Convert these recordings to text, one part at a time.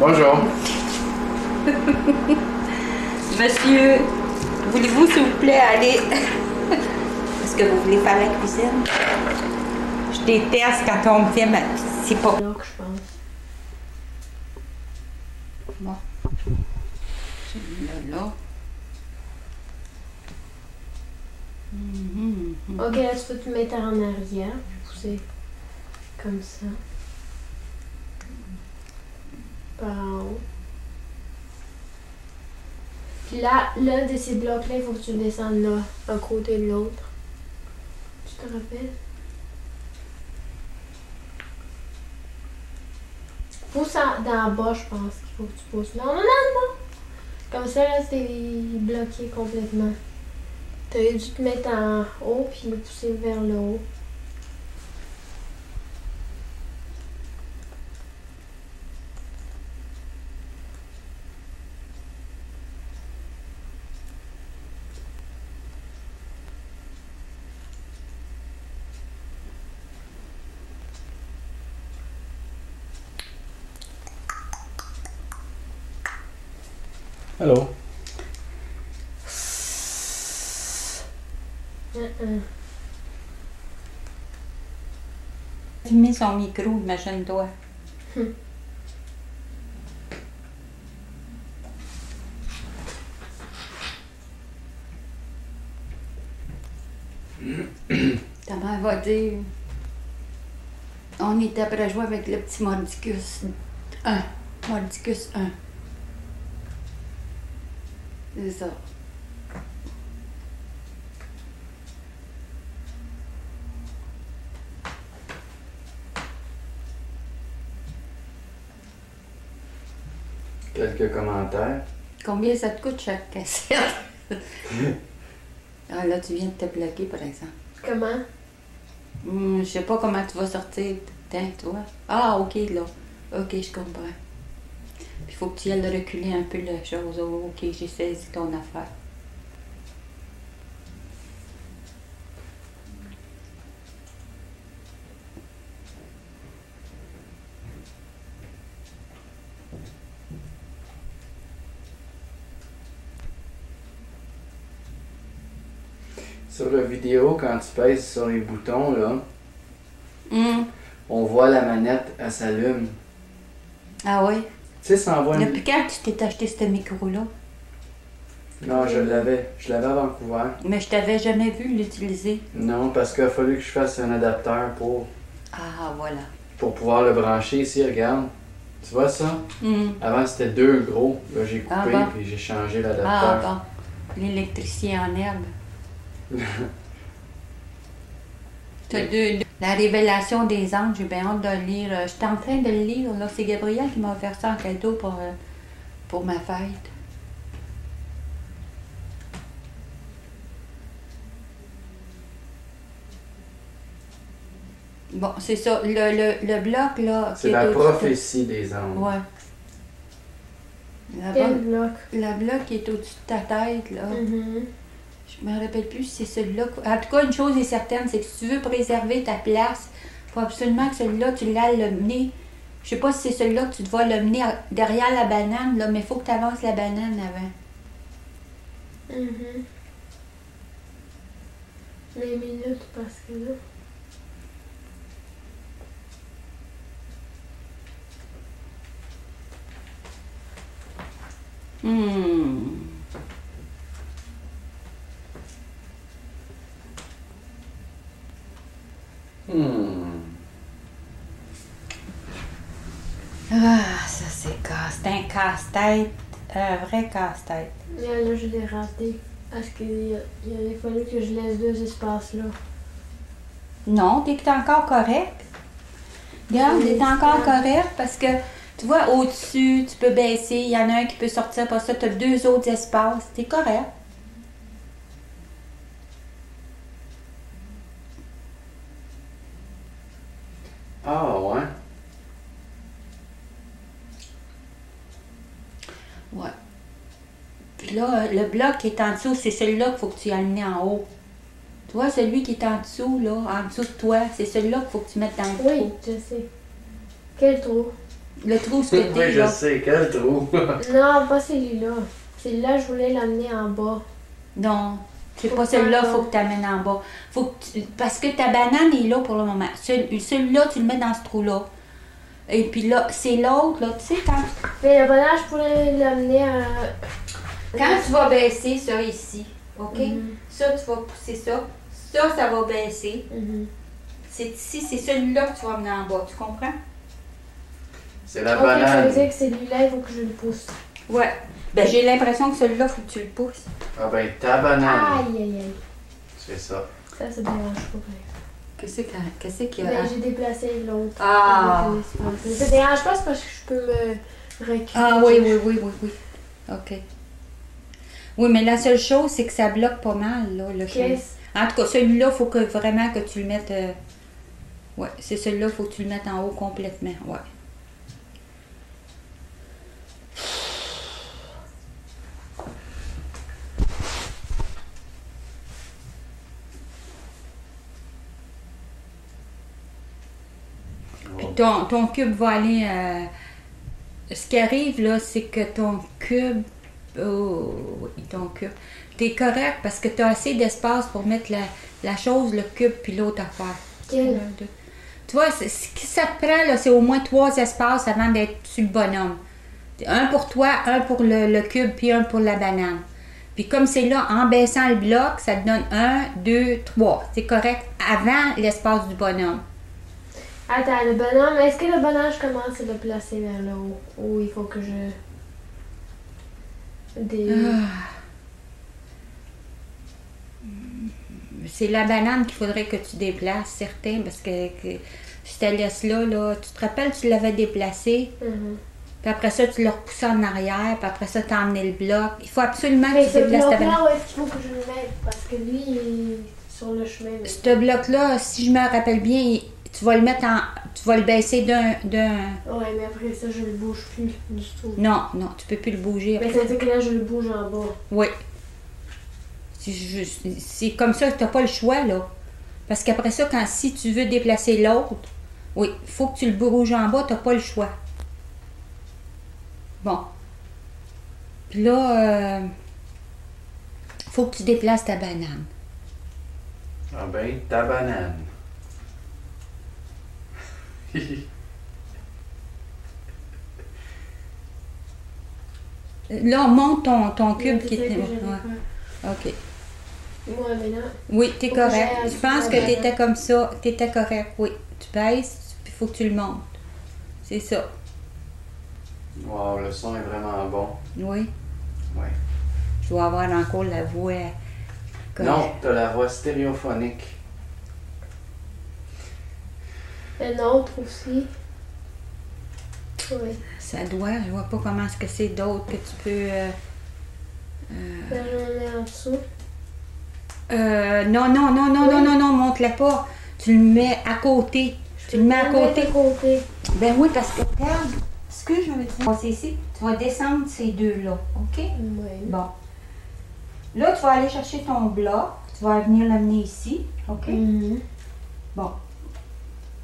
Bonjour. Monsieur, voulez-vous s'il vous plaît aller... Est-ce que vous voulez faire la cuisine? Je déteste quand on me fait ma... C'est pas... Donc, je pense. Bon. Celui-là, là. Ok, là, tu peux te mettre en arrière, pousser comme ça. Par en haut. Puis là, l'un de ces blocs-là, il faut que tu le descendes là, un côté de l'autre. Tu te rappelles? Pousse dans la bas, je pense qu'il faut que tu pousses. Non, non, non, non! Comme ça, là, c'est bloqué complètement. T'aurais dû te mettre en haut puis le pousser vers le haut. Allô? Fumer son micro, imagine-toi. Ta mère va dire... On est après jouer avec le petit Mordicus 1. Mordicus 1. C'est ça. Quelques commentaires. Combien ça te coûte chaque cassette? Ah là, tu viens de te bloquer, par exemple. Comment? Je sais pas comment tu vas sortir. Tiens, toi. Ah, ok, là. Ok, je comprends. Il faut que tu ailles reculer un peu la chose. Oh, ok, j'ai saisi ton affaire. Sur la vidéo, quand tu pèses sur les boutons, là, Hum. on voit la manette, elle s'allume. Ah oui? Tu sais, ça envoie une... Depuis quand tu t'es acheté ce micro-là? Non, je l'avais. Je l'avais à Vancouver. Mais je t'avais jamais vu l'utiliser. Non, parce qu'il a fallu que je fasse un adapteur Ah, voilà. pour pouvoir le brancher ici, regarde. Tu vois ça? Hum. Avant, c'était deux gros. Là, j'ai coupé Ah bon? puis j'ai changé Ah, l'adapteur. bon. L'électricien en herbe. T'as deux. La révélation des anges, j'ai bien hâte de le lire. J'étais en train de le lire, là. C'est Gabriel qui m'a offert ça en cadeau pour ma fête. Bon, c'est ça. Le bloc, là... C'est qui est la au-dessus prophétie des anges. Ouais. Quel bloc? Le bloc qui est au-dessus de ta tête, là. Mhm. Je me rappelle plus si c'est celui-là. En tout cas, une chose est certaine, c'est que si tu veux préserver ta place, il faut absolument que celui-là, tu l'aies le mener. Je sais pas si c'est celui-là que tu dois le mener derrière la banane, là, mais il faut que tu avances la banane avant. Mhm. Les minutes, parce que là... Ah, ça c'est un casse-tête. Un vrai casse-tête. Là, je l'ai raté. Parce qu'il a fallu que je laisse deux espaces là. Non, t'es encore correct. Regarde, Oui, t'es encore c'est correct parce que, tu vois, au-dessus, tu peux baisser. Il y en a un qui peut sortir, pour ça, tu as deux autres espaces. T'es correct. Ah, ouais. Ouais. Puis là, le bloc qui est en dessous, c'est celui-là qu'il faut que tu ailles en haut. Tu vois, celui qui est en dessous, là, en dessous de toi, c'est celui-là qu'il faut que tu mettes dans le Oui, trou. je sais. Quel trou? Le trou, ce que t'es, Oui, je là. sais, quel trou. Non, pas celui-là. Celui-là, je voulais l'amener en bas. Non, c'est Faut pas que celui-là, t'en- faut que tu amènes en bas. Parce que ta banane est là pour le moment. Celui-là, tu le mets dans ce trou-là. Et puis là, c'est l'autre, là, tu sais, Mais le bonheur, je pourrais l'amener à... quand tu vas baisser ça ici, OK? Mhm. Ça, tu vas pousser ça. Ça va baisser. Mhm. C'est ici, c'est celui-là que tu vas amener en bas, tu comprends? C'est la Ok, ça veut banane. dire que celui-là, il faut que je le pousse. Ouais. Ben, j'ai l'impression que celui-là, faut que tu le pousses. Ah ben, ta banane. Aïe, aïe, aïe. C'est ça. Ça dérange pas. Qu'est-ce qu'il y a? Ben, j'ai déplacé l'autre. Ah! Ça dérange pas, c'est parce que je peux me reculer. Ah oui. OK. Oui, mais la seule chose, c'est que ça bloque pas mal, là, le chemin. Qu'est-ce? En tout cas, celui-là, il faut que vraiment que tu le mettes... Ouais, c'est celui-là, il faut que tu le mettes en haut complètement, ouais. Puis ton cube va aller... ce qui arrive, là, c'est que ton cube... Oh, oui, ton cube. T'es correct parce que t'as assez d'espace pour mettre la chose, le cube, puis l'autre affaire. Quel? Un, deux. Tu vois, ce qui ça te prend, là, c'est au moins 3 espaces avant d'être sur le bonhomme. Un pour toi, un pour le cube, puis un pour la banane. Puis comme c'est là, en baissant le bloc, ça te donne 1, 2, 3. C'est correct avant l'espace du bonhomme. Attends, le bonhomme, est-ce que le bonhomme, je commence à le placer vers le haut? Ou il faut que je... C'est la banane qu'il faudrait que tu déplaces, certain, parce que je te laisse là, tu te rappelles, tu l'avais déplacé, Mhm. puis après ça, tu l'as repoussé en arrière, puis après ça, tu as emmené le bloc. Il faut absolument Mais que tu ce déplaces ta banane. bloc-là, où est-ce qu'il faut que je le mette? Parce que lui, il est sur le chemin. mais- Ce bloc-là, si je me rappelle bien, tu vas le mettre tu vas le baisser d'un... Ouais, mais après ça, je le bouge plus du tout. Non, tu peux plus le bouger. Mais ça veut dire que là, je le bouge en bas. Oui. C'est comme ça que tu n'as pas le choix, là. Parce qu'après ça, si tu veux déplacer l'autre, oui, il faut que tu le bouges en bas, tu n'as pas le choix. Bon. Puis là, faut que tu déplaces ta banane. Ah ben, ta banane. Là, monte ton cube C'est qui ça était... que j'allais Ouais. faire. OK. Moi, maintenant. Oui, t'es Faut que correct. j'aille Je à pense la que t'étais banane. comme ça. T'étais correct, oui. Tu baisses, puis il faut que tu le montes. C'est ça. Wow, le son est vraiment bon. Oui. Ouais. Je dois avoir encore la voix correcte. Non, t'as la voix stéréophonique. Un autre aussi. Oui. Ça doit, je vois pas comment est-ce que c'est d'autre que tu peux... Là, je le mets en dessous. non, monte-la pas. Tu le mets à côté. Tu le mets à côté. côté. Ben oui, parce que regarde, ce que je veux dire, c'est ici, tu vas descendre ces deux-là, OK? Oui. Bon. Là, tu vas aller chercher ton bloc. Tu vas venir l'amener ici, OK? Mhm. Bon.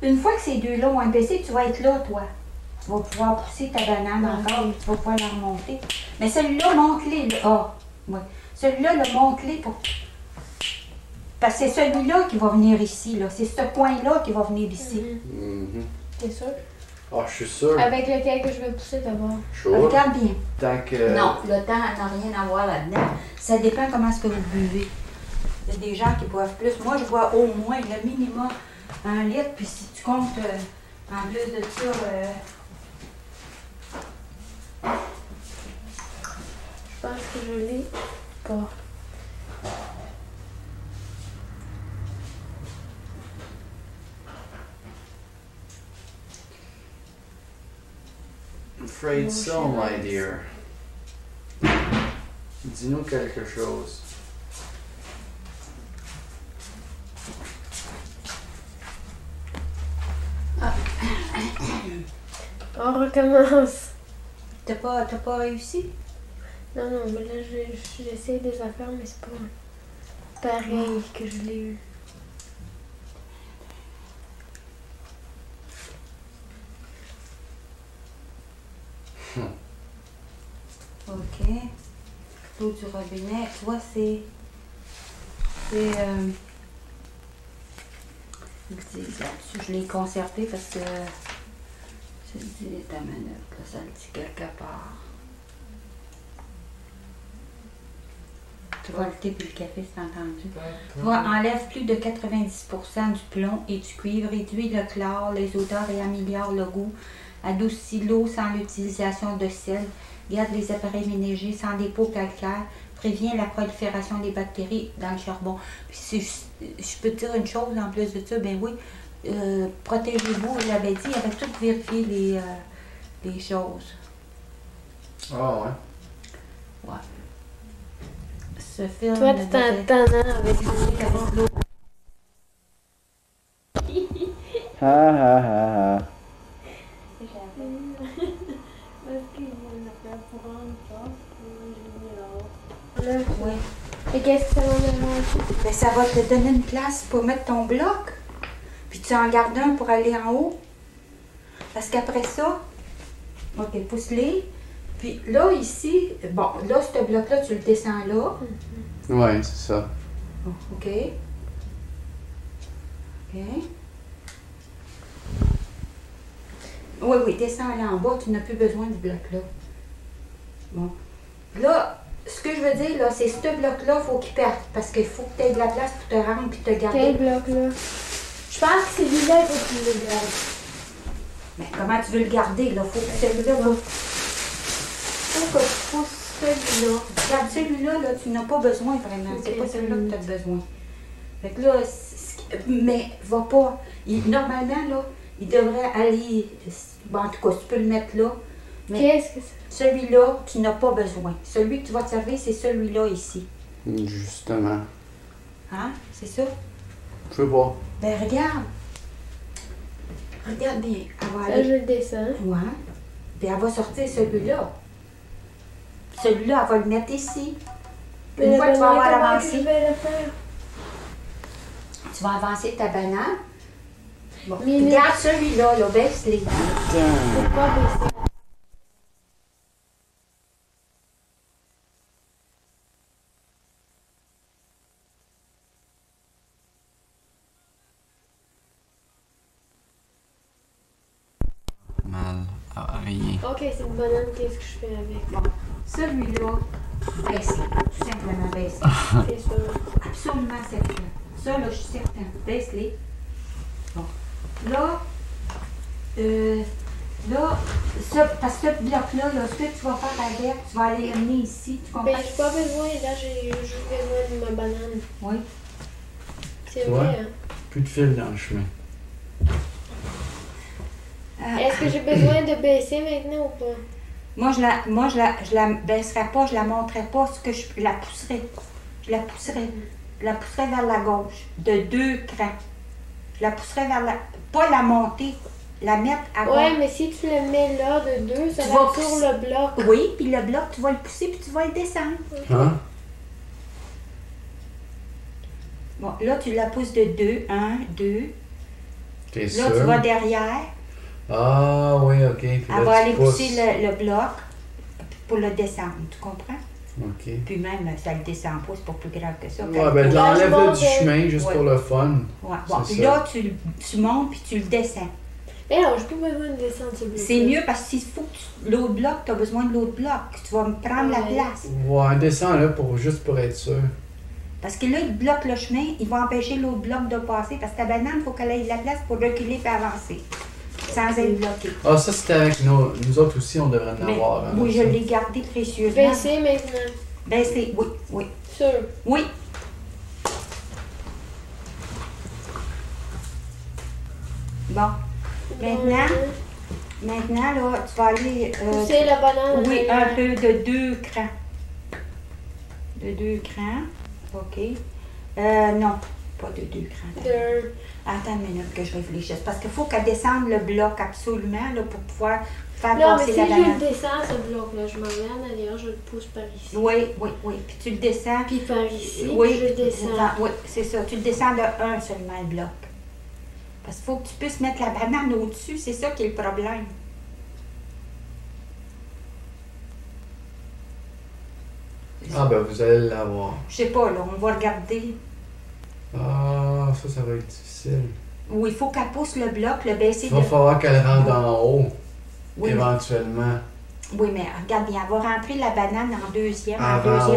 Une fois que ces deux-là vont être baissés, tu vas être là, toi. Tu vas pouvoir pousser ta banane encore, puis tu vas pouvoir la remonter. Mais celui-là, monte-les. Ah, oui. Celui-là, monte-les pour... Parce que c'est celui-là qui va venir ici, là. C'est ce coin-là qui va venir ici. Mhm. Mhm. T'es sûr? Ah, je suis sûr. Avec lequel que je vais pousser d'abord. Chaud. Regarde bien. Tant que... Non, le temps n'a rien à voir là-dedans. Ça dépend comment est-ce que vous buvez. Il y a des gens qui boivent plus. Moi, je bois au moins le minimum 1 litre. Puis si tu comptes en plus de ça... Je pense que je l'ai pas. Afraid Mon so, my chéri. dear. Dis-nous quelque chose. On recommence. T'as pas réussi? Non, non, mais là, j'essaie des affaires, mais c'est pas pareil que je l'ai eu. OK. L'eau du robinet. Tu vois, c'est là-dessus, je l'ai conservé parce que je dis ta manette, là, ça le dit quelque part. Tu vois, le thé et le café, c'est entendu. Tu vois, enlève plus de 90% du plomb et du cuivre, réduit le chlore, les odeurs et améliore le goût, adoucit l'eau sans l'utilisation de sel, garde les appareils ménagers sans dépôt calcaire, prévient la prolifération des bactéries dans le charbon. Puis je peux te dire une chose en plus de ça, ben oui, protégez-vous, il avait dit, il avait tout vérifié les choses. Ah ouais. Ouais. Ce film. Toi, tu t'entends avec l'eau. Ha ha ha ha. Oui. Et qu'est-ce que ça va me manger? Ben, ça va te donner une place pour mettre ton bloc. Puis tu en gardes un pour aller en haut. Parce qu'après ça, OK, pousse-les. Puis là, ici, bon, là, ce bloc-là, tu le descends là. Ouais, c'est ça. OK. OK. Oui, oui, descends là en bas, tu n'as plus besoin du bloc-là. Bon. Là, ce que je veux dire, là, c'est ce bloc-là, il faut qu'il parte. Parce qu'il faut que tu aies de la place pour te rendre puis te garder. Quel bloc-là? Je pense que celui-là, il faut que tu le gardes. Mais comment tu veux le garder, là? Faut que celui-là va... Faut que tu pousses celui-là. Regarde, celui-là, là, tu n'as pas besoin vraiment. C'est pas celui-là que tu as besoin. Fait que là, mais va pas. Normalement, là, il devrait aller... Bon, en tout cas, tu peux le mettre là. Mais Qu'est-ce que c'est? celui-là, tu n'as pas besoin. Celui que tu vas te servir, c'est celui-là ici. Justement. Hein? C'est ça? Je sais pas. Ben, regarde. Regarde bien. Elle va Ça, aller... je le descends. Ouais. Puis elle va sortir celui-là. Celui-là, elle va le mettre ici. Puis une fois que tu vas avoir avancé, Je vais le faire. tu vas avancer ta banane. Bon. Mais Puis garde celui-là, là, baisse-les. Putain. Faut pas baisser. Mal à rien. Ok, c'est une banane, qu'est-ce que je fais avec? Celui-là, baisse-les. Tout simplement baisse-les. C'est ça. Absolument certain. Ça, là, je suis certaine. Baisse-les. Bon. Là, ça, parce que ce bloc-là, là, ce que tu vas faire avec, tu vas aller l'amener ici. Tu comprends? Ben, j'ai pas besoin, là, j'ai juste besoin de ma banane. Oui. C'est Tu vrai, vois? hein? Plus de fil dans le chemin. Est-ce que j'ai besoin de baisser maintenant ou pas? Moi, je la baisserai pas, je la monterai pas, ce que je la pousserai. Je la pousserai. Je la pousserai vers la gauche, de 2 crans. Je la pousserai vers la... Pas la monter, la mettre à gauche. Ouais, mais si tu le mets là de 2, ça Tu va vas être sur pousser. le bloc. Oui, puis le bloc, tu vas le pousser, puis tu vas le descendre. Hein? Bon, là, tu la pousses de 2, 1, 2. T'es Là, sûr? tu vas derrière. Ah oui, ok. Puis Elle là, va tu aller pousses. pousser le bloc pour le descendre, tu comprends? Ok. Puis même, ça le descend pas, c'est pas plus grave que ça. Ouais, ben Là, je l'enlève là du monte, chemin juste ouais. pour le fun. Ouais, bon, C'est puis ça. là, tu montes, puis tu le descends. Mais non, j'ai pas besoin de descendre ce bloc. C'est mieux parce qu'il faut que l'autre bloc, tu as besoin de l'autre bloc. Tu vas me prendre la Ouais. place. Ouais, descends là juste pour être sûr. Parce que là, il bloque le chemin, il va empêcher l'autre bloc de passer. Parce que ta banane, il faut qu'elle ait de la place pour reculer et avancer. Sans être bloquée. Ah, ça c'était avec nous autres aussi, on devrait en Mais, avoir. hein, oui, je ça. l'ai gardé précieusement. Baisser maintenant. Baisser, oui, oui. Sûr. Oui. Bon. Maintenant, là, tu vas aller... Pousser la banane. oui, en un arrière. peu de 2 crans. De 2 crans. OK. Non, pas de 2 crans. De... Attends une minute que je réfléchisse. Parce qu'il faut qu'elle descende le bloc absolument là, pour pouvoir faire Non, mais passer si la je banane. le descends, ce bloc-là, je m'en vais en arrière, je le pousse par ici. Oui, oui, oui. Puis tu le descends. Puis par ici, Oui, je le descends. Oui, c'est ça. Tu le descends de 1 seulement, le bloc. Parce qu'il faut que tu puisses mettre la banane au-dessus. C'est ça qui est le problème. Ah, ben vous allez l'avoir. Je sais pas, là, on va regarder. Ah, ça va être difficile. Ou il faut qu'elle pousse le bloc, le baisser Il va falloir qu'elle rentre en haut, Oui, éventuellement. oui, mais regarde bien, elle va rentrer la banane en deuxième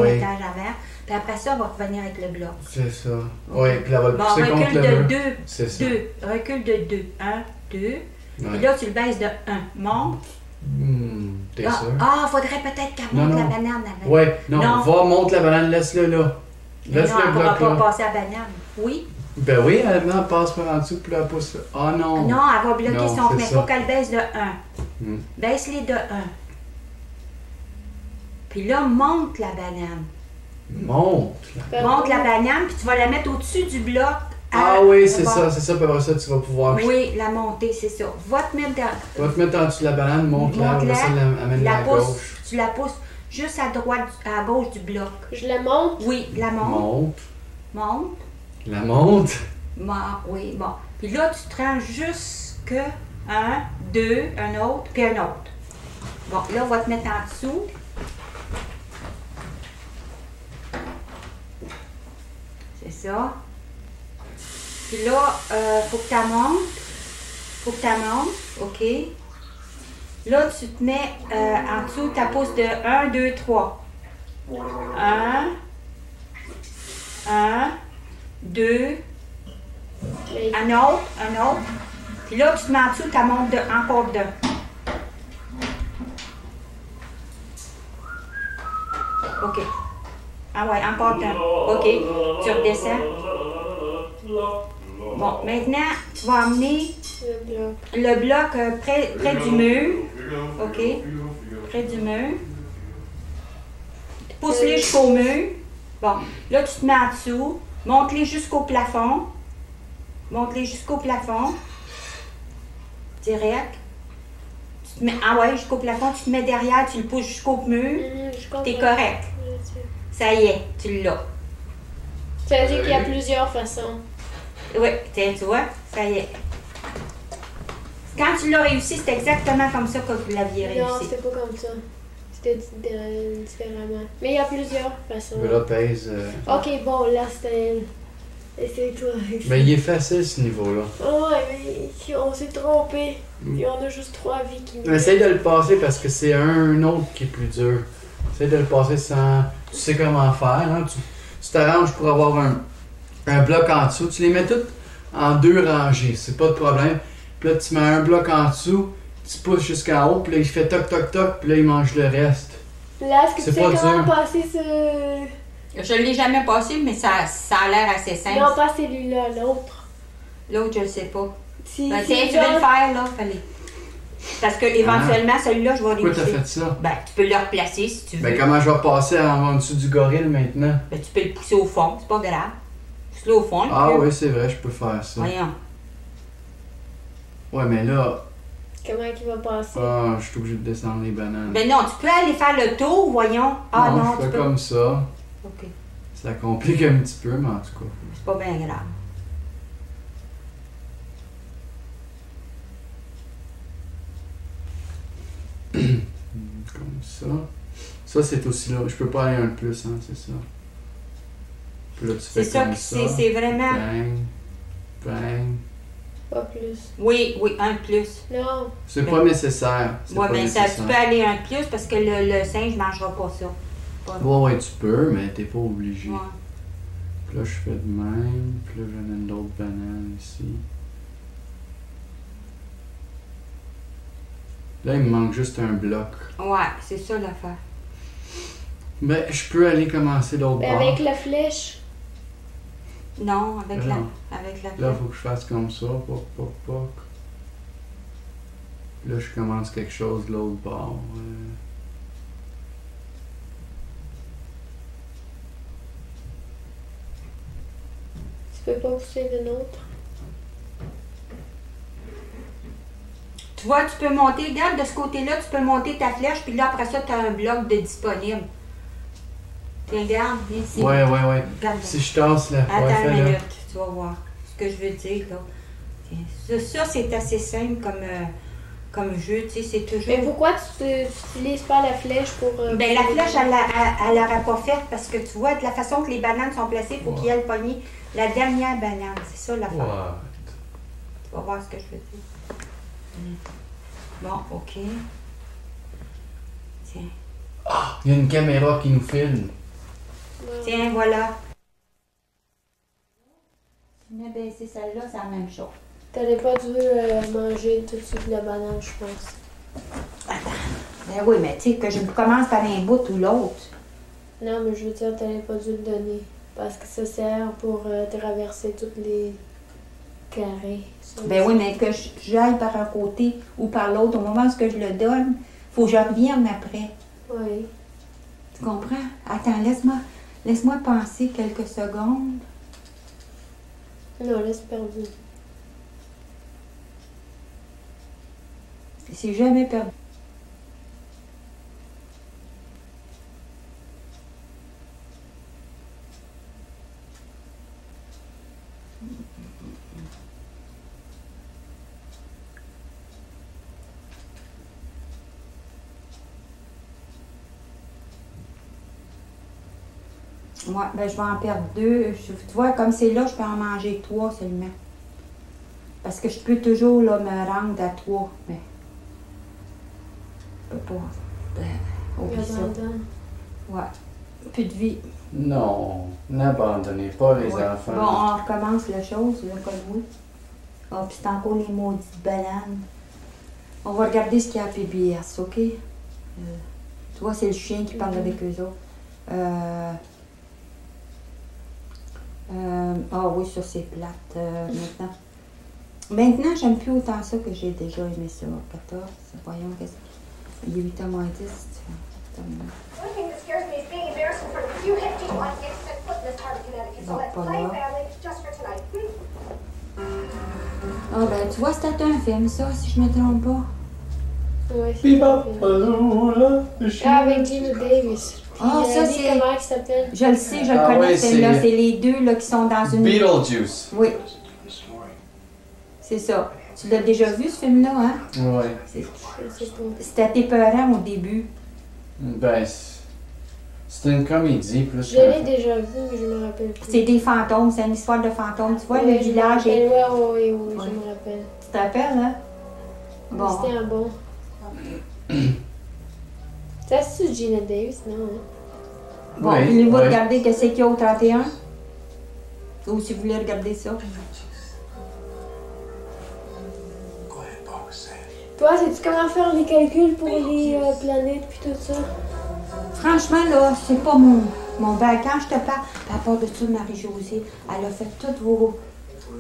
Oui. étage avant. Puis après ça, elle va revenir avec le bloc. C'est ça. Oui, puis elle va le Bon, pousser contre recule le de mur. 2. C'est ça. 2. Recule de 2. 1, 2. Ouais. Puis là, tu le baisses de 1. Monte. T'es sûr? Faudrait peut-être qu'elle Non, monte la non. banane avant. Ouais, non, Non. va, monte la banane, laisse-le là. Mais Laisse non, le elle ne pourra bloc pas là. passer la banane. Oui? Ben oui, elle passe par en dessous, puis là, elle pousse. Ah non! Non, elle va bloquer Non, son c'est mais il ça. faut qu'elle baisse de 1. Hmm. Baisse-les de 1. Puis là, monte la banane. Monte là. Monte la banane, puis tu vas la mettre au-dessus du bloc. Ah oui, c'est Bon. ça, puis après ça, tu vas pouvoir. Oui, la monter, c'est ça. Va te mettre dans. Tu vas te mettre en dessous de la banane, monte-la, Monte-la, après ça, amène-la à pousse, gauche. tu la pousses juste à droite, à gauche du bloc. Je le monte. Oui, la monte. Monte. Monte. La monte. Oui, bon. Puis là, tu te rends jusque 1, 2, un autre, puis un autre. Bon, là, on va te mettre en dessous. C'est ça. Puis là, faut que tu montes. Faut que tu montes. OK. Là, tu te mets en dessous, ta pousse de 1, 2, 3. 1, 2, Mais un autre. Puis là, tu te mets en dessous, tu montes encore 2. OK. Ah ouais, encore 2. OK. Tu redescends. Bon, maintenant, tu vas emmener le bloc. le bloc près du mur. OK. Près du mur. Pousse-les jusqu'au mur. Bon, là, tu te mets en dessous. Monte-les jusqu'au plafond. Monte-les jusqu'au plafond. Direct. Tu te mets, jusqu'au plafond. Tu te mets derrière, tu le pousses jusqu'au mur. Je comprends. T'es correct. Je sais. Ça y est, tu l'as. Ça veut dire qu'il y a plusieurs façons. Oui, tu vois, ça y est. Quand tu l'as réussi, c'est exactement comme ça que vous l'aviez Non, réussi. c'était pas comme ça. C'était différemment. Mais il y a plusieurs façons. Mais là, pèse. Ok, bon, là, c'était elle. Et c'est toi. Mais il est facile ce niveau-là. Ouais, mais on s'est trompé. Et on a juste 3 vies qui nous. Essaye de le passer parce que c'est un autre qui est plus dur. Essaye de le passer sans. Tu sais comment faire. Hein? Tu t'arranges pour avoir un bloc en dessous. Tu les mets toutes en 2 rangées. C'est pas de problème. Puis là, tu mets un bloc en dessous. Tu pousses jusqu'en haut. Puis là, il fait toc toc toc. Puis là, il mange le reste. Là, est-ce que C'est tu sais pas comment dur. passer ce. Je ne l'ai jamais passé, mais ça a l'air assez simple. Non, pas celui-là, l'autre. L'autre, je ne le sais pas. Si, Ben, si tiens, tu genre- veux le faire, là, fallait. Parce que éventuellement, celui-là, je vais Pourquoi t'as réussir. fait ça? Ben, tu peux le replacer si tu veux. Ben, comment je vais passer en dessous du gorille maintenant? Ben, tu peux le pousser au fond, c'est pas grave. Pousse-le au fond. Ah puis- oui, c'est vrai, je peux faire ça. Voyons. Ouais, mais là, Comment il va passer? je suis obligé de descendre les bananes. Ben non, tu peux aller faire le tour, voyons. Ah non, je tu fais peux. comme ça. OK. Ça complique un petit peu, mais en tout cas. C'est pas bien grave. Comme ça. Ça, c'est aussi là. Je peux pas aller un de plus, hein, c'est ça. Puis là, tu C'est fais ça comme que ça. c'est vraiment. Bang. Bang. Pas plus. Oui, un de plus. Non. C'est pas nécessaire. C'est Oui, pas mais ça, tu nécessaire. peux aller un de plus parce que le singe ne mangera pas ça. Ouais, tu peux, mais t'es pas obligé. Ouais. Puis là, je fais de même. Puis là, j'amène l'autre banane ici. Là, il me manque juste un bloc. Ouais, c'est ça l'affaire. Ben, je peux aller commencer l'autre Mais bord. avec la flèche. Non, avec Non. avec la Là, il faut que je fasse comme ça. Poc, poc, poc. Là, je commence quelque chose de l'autre bord. Tu peux pas pousser le nôtre. Tu vois, tu peux monter, regarde de ce côté-là, tu peux monter ta flèche, puis là, après ça, tu as un bloc de disponible. Tiens, regarde, viens ici. Ouais. Regarde. Si je tasse là, Attends ouais, une fais-le. minute, tu vas voir ce que je veux dire, là. Tiens, ça c'est assez simple comme comme jeu, tu sais, c'est toujours... Mais pourquoi tu n'utilises pas la flèche pour... Ben, la flèche, elle l'aurait pas faite parce que tu vois, de la façon que les bananes sont placées, il faut qu'il y ait le poignet. La dernière banane, c'est ça l'affaire. What? Tu vas voir ce que je veux dire. Bon, OK. Tiens. Ah, il y a une caméra qui nous filme. Tiens, voilà. Tu mets baisser celle-là, c'est la même chose. T'aurais pas dû manger tout de suite la banane, je pense. Ben oui, mais tu sais, que je commence par un bout ou l'autre. Non, mais je veux dire, t'aurais pas dû le donner. Parce que ça sert pour traverser tous les carrés. Ben oui, mais que j'aille par un côté ou par l'autre, au moment où je le donne, faut que je revienne après. Oui. Tu comprends? Attends, laisse-moi penser quelques secondes. Non, laisse perdu. C'est jamais perdu. Ouais, ben je vais en perdre 2. Tu vois, comme c'est là, je peux en manger 3 seulement. Parce que je peux toujours là, me rendre à 3. Mais je peux pas. Ben, oublie ça. Ouais. Plus de vie. Non, n'abandonnez pas les Ouais. enfants. Bon, on recommence la chose, là, comme oui. Ah, puis c'est encore les maudites bananes. On va regarder ce qu'il y a à PBS, OK? Tu vois, c'est le chien qui parle avec eux autres. Ah oui, ça c'est plate maintenant. Maintenant, j'aime plus autant ça que j'ai déjà aimé ça. 14, voyons qu'est-ce qu'il y a 8 à moins 10. One thing that scares me is being embarrassed in front of you hip people. I can't set foot in this part of Connecticut, so let's play family just for tonight. Ah ben, tu vois, c'était un film, ça, si je me trompe pas. Oui, c'est Biba, ça. Palula, Avec Gina Davis. Ah, ça, Lee, c'est- comment il s'appelle? Je le sais, je le Ah connais ouais, celle-là. c'est- C'est les deux là, qui sont dans une... Beetlejuice. Oui, c'est ça. Tu l'as déjà vu, ce film-là, hein? Ouais. Je sais pas. C'était épeurant au début. Ben, c'est une comédie plus. Je l'ai déjà vu, mais je me rappelle plus. C'est des fantômes, c'est une histoire de fantômes. Tu vois, Ouais, le je me village est... rappelle. Oui, Ouais. je me rappelle. Tu te rappelles, hein? Bon. C'était un bon. Ça, c'est Gina Davis, non? Hein? Bon, Oui, voulez-vous oui. regarder qu'est-ce qu'il y a au 31? Ou si vous voulez regarder ça. Toi, sais-tu comment faire les calculs pour les planètes puis tout ça? Franchement, là, c'est pas mon bac. Quand je te parle, à part de ça, Marie-Josée, elle a fait toutes vos...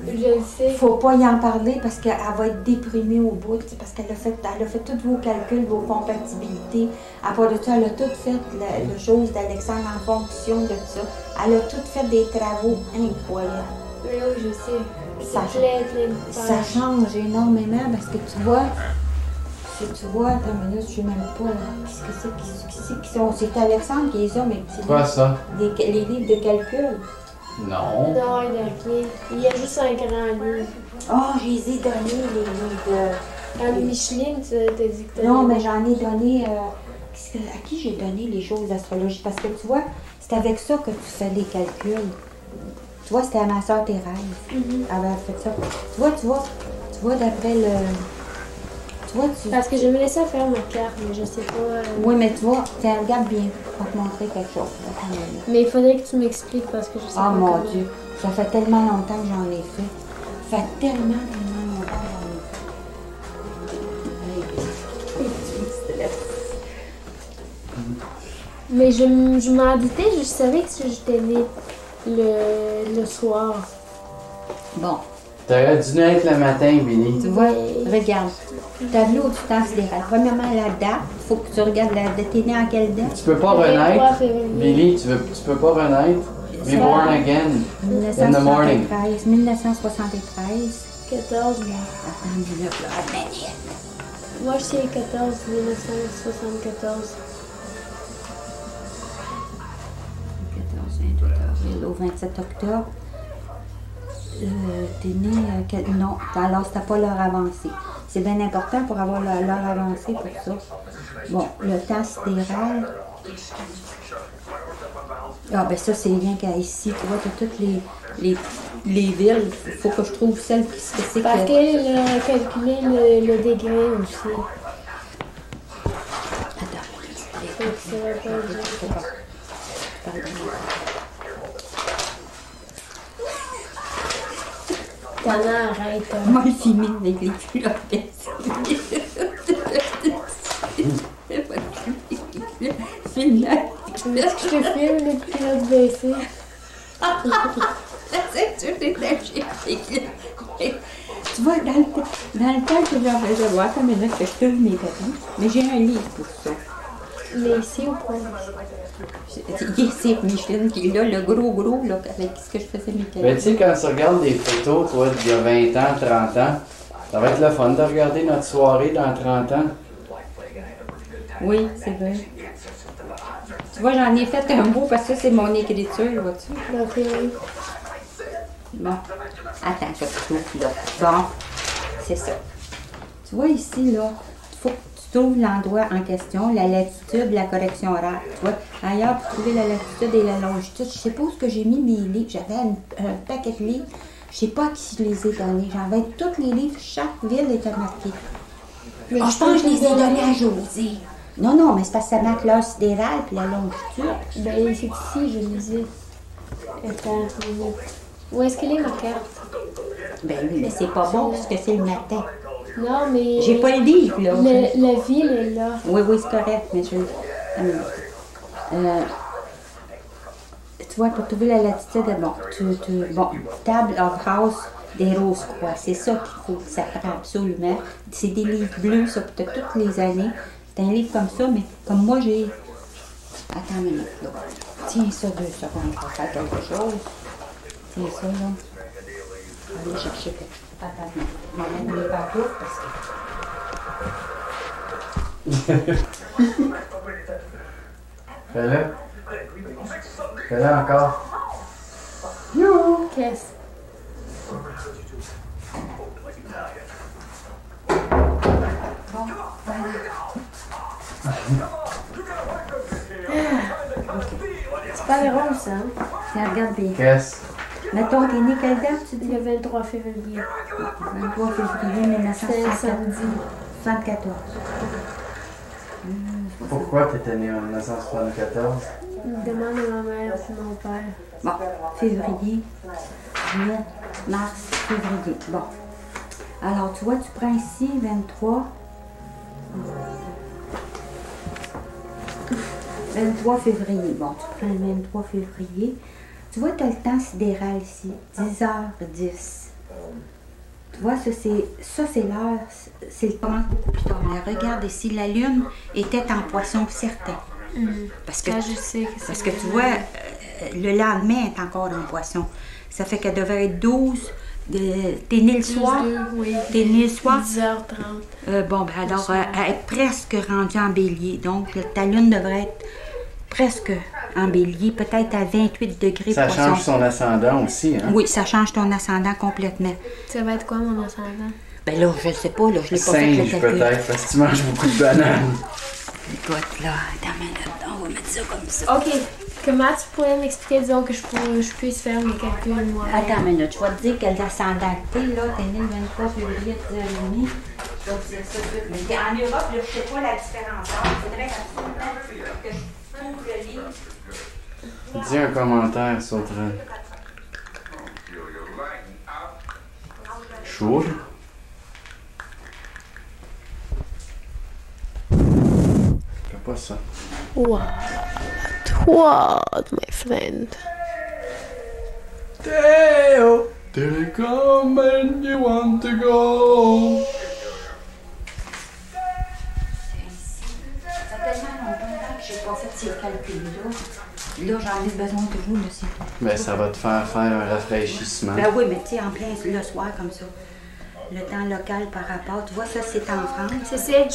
Je le sais. Faut pas y en parler parce qu'elle va être déprimée au bout, tu sais, parce qu'elle a fait tous vos calculs, vos compatibilités. À part de ça, elle a tout fait, la chose d'Alexandre en fonction de ça. Elle a tout fait des travaux incroyables. Oui, je sais. Ça- C'est plein de Ça pages. change énormément parce que tu vois, attends une minute, je sais même pas, là. Qu'est-ce qui sont? C'est Alexandre qui les a, mais c'est Quoi ça? les livres de calcul. Non. Non, il n'y a rien. Il y a juste un grand livre. Oh, je les ai donnés, les livres À Micheline, tu t'as dit que t'as Non, mais j'en ai donné. À qui j'ai donné les choses d'astrologie? Parce que tu vois, c'est avec ça que tu fais les calculs. Tu vois, c'était à ma soeur Thérèse. Elle avait fait ça. Tu vois, d'après le. Tu vois, Parce que je me laissais faire ma carte, mais je sais pas. Oui, mais tu vois, tiens, regarde bien. Je vais te montrer quelque chose. Attends une minute. Mais il faudrait que tu m'expliques parce que je sais Oh pas. mon comment. Dieu, ça fait tellement longtemps que j'en ai fait. Ça fait tellement longtemps que j'en ai fait. Mais je m'en doutais, je savais que j'étais née le soir. Bon, T'aurais dû naître le matin, Billy. tu vois, regarde. Tableau du temps sidéral. Premièrement, la date. Il faut que tu regardes la date. T'es né en quelle date? Tu peux pas Le 23 renaître. février. Billy, tu peux pas renaître. Be born again. In the morning. 1973. 1973. 14 mai. Attends une minute, là. Attends une minute. Moi, je suis 14 1974. 14, 28 avril au 27 octobre. T'es né... non, alors c'était pas l'heure avancée. C'est bien important pour avoir l'heure avancée pour ça. Bon, le temps sidéral. Ah, ben ça, c'est rien qu'à ici. Tu vois, tu as toutes les villes. Il faut que je trouve celle qui se fait. Parce qu'elle a calculé le degré aussi. Attends. Fait que ça va pas dire. Tana, arrête. Moi, je filmé avec les culottes baissées. Filme-la. Est-ce que je te filme les culottes baissées? La ceinture est lâchée. Tu vois, dans le temps que j'en faisais voir, comme là, que je trouve mes vêtements, mais j'ai un livre pour ça. Mais ici ou pas? Ici, Micheline, qui est là, le gros, là, avec ce que je faisais mes Ben, tu sais, quand tu regardes des photos, toi, d'il y a 20 ans, 30 ans, ça va être le fun de regarder notre soirée dans 30 ans. Oui, c'est vrai. Tu vois, j'en ai fait un beau parce que ça, c'est mon écriture, vois-tu? Donc, oui. Bon. Attends, je trouve là. Bon, c'est ça. Tu vois ici, là, il faut que tu trouves l'endroit en question, la latitude, la correction horaire. Tu vois, ailleurs, pour trouver la latitude et la longitude, je sais pas où est-ce que j'ai mis mes livres. J'avais un paquet de livres. Je sais pas à qui je les ai donnés. J'avais tous les livres, chaque ville était marquée. Mais je pense que je les ai donnés à Josie. Non, mais c'est parce que ça marque l'heure sidérale puis la longitude. Ben, c'est ici, je le dis. Attends, où est-ce qu'elle est, ma carte? Ben oui, mais c'est pas bon parce que c'est le matin. Non, mais... J'ai pas le livre, là. La ville est là. Oui, c'est correct, mais je... tu vois, pour trouver la latitude, bon, table of house des Rose-Croix, c'est ça qu'il faut que ça prend absolument. C'est des livres bleus, ça, pour toutes les années. C'est un livre comme ça, mais comme moi, j'ai... Attends une minute, là. Tiens ça 2 secondes pour faire quelque chose. Tiens ça, là. Allez chercher quelque chose. Attends, je vais mettre mes pantoufles parce que... Fais-le. Fais-le encore. Qu'est-ce? Bon, voilà. C'est pas drôle, ça. Hein? Tiens, regarde bien. Qu'est-ce? Mettons, t'es né quelle date, tu dis? Le 23 février. 23 février C'est un 1974. samedi. 74. Pourquoi tu étais né en 1974? Demande à ma mère et mon père. Bon, février, juillet, mars, février. Bon. Alors, tu vois, tu prends ici 23. 23 février. Bon, tu prends le 23 février. Tu vois, tu as le temps sidéral ici. 10h10. Tu vois, ça c'est l'heure. C'est le temps beaucoup plus tard. Mais regarde ici, la lune était en poisson certain. Parce que, Je sais que parce que tu vois, le lendemain est encore en poisson. Ça fait qu'elle devait être 12. T'es né le soir? Oui. T'es né le soir? 10h30. Bon, ben alors, elle est presque rendue en bélier. Donc, ta lune devrait être presque en bélier, peut-être à 28 degrés. Ça poisson. change son ascendant aussi, hein? Oui, ça change ton ascendant complètement. Ça va être quoi, mon ascendant? Ben là, je ne sais pas, là, je l'ai pas fait le Singe, calcul. peut-être, parce que tu manges beaucoup de bananes. Écoute, là, attends une minute, on va mettre ça comme ça. OK. Comment tu pourrais m'expliquer, disons, que je puisse faire mes calculs, moi? Attends une minute, je vais te dire quel ascendant que t'es, là. T'es né le 23 février, 10h30. Je vais te dire ça tout de suite. Mais en Europe, là, je sais pas la différence. Il faudrait absolument que je trouve le livre. Dis un commentaire, Sautran. Chaud. Fais pas ça. What? My friend? Théo, come and you want to go. Ça fait tellement longtemps que j'ai pas fait ces calculs-là. Là, j'en ai besoin toujours de ces calculs. Ben, ça va te faire un rafraîchissement. Ben oui, mais tu sais, en plein le soir comme ça. Le temps local par rapport. Tu vois, ça, c'est en France. C'est 7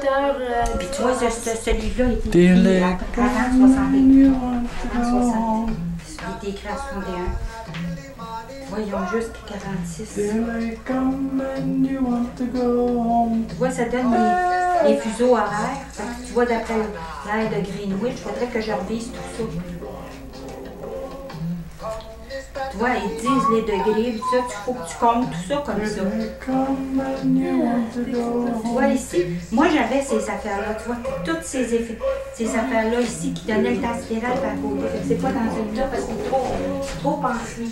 heures. Puis tu vois, ce livre-là est T'es écrit laid. à 40-60. Il est écrit à 61. Voyons juste 46. Tu vois, ça donne les fuseaux horaires. Fait que tu vois, d'après l'air de Greenwich, il faudrait que je revise tout ça. Tu vois, ils disent les degrés, tout ça, il faut que tu comptes tout ça comme ça. Tu vois ici, moi j'avais ces affaires-là, tu vois, toutes ces affaires-là ici qui donnaient le temps spiral par côté. C'est pas dans une là parce que c'est trop pensé.